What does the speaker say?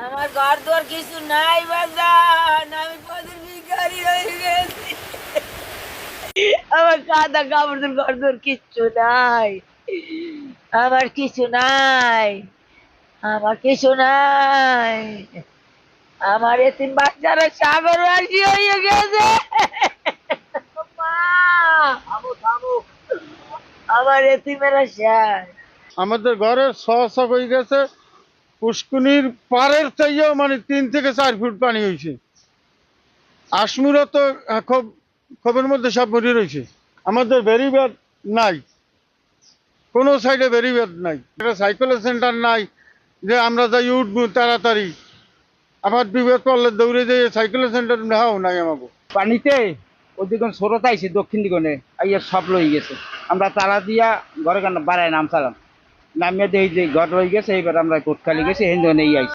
আমার ঘর দর কিছু নাই বাজান, আমি পথের ভিখারি হয়ে গেছি। আমার কাদা কাপড় ঘর দর কিচ্ছু নাই, আমার কিছু নাই, আমার কিছু নাই। আমার এতিম বাচ্চারা সাগর রাশি হয়ে গেছে। মা, আমার এতিমেরা শেষ। আমাদের ঘরের শখ হয়ে গেছে, পুষ্কুনির পাড়ের চাইও মানে 3 থেকে 4 ফুট পানি হয়েছে। আশমুরা তো খুব খবের মধ্যে সব মরে রয়েছে। আমাদের বেরিবেদ নাই, কোনো সাইডে বেরিবেদ নাই, একটা সাইকেলের সেন্টার নাই যে আমরা যাই উঠবো তাড়াতাড়ি। আমার বিপদ পড়লে দৌড়ে যেয়ে সাইকেলের সেন্টার নেওয়াও নাই আমাকে। পানিতে ওদিকে স্রোত আইছে দক্ষিণ দিগনে আইয়া সব লই গেছে। আমরা তারা দিয়া ঘরে বাড়ায় নামছিলাম, নামিয়ে দেখি যে ঘর রয়ে গেছে। এইবার আমরা কোটখালি গেছি হিন্দু নেই আইছি।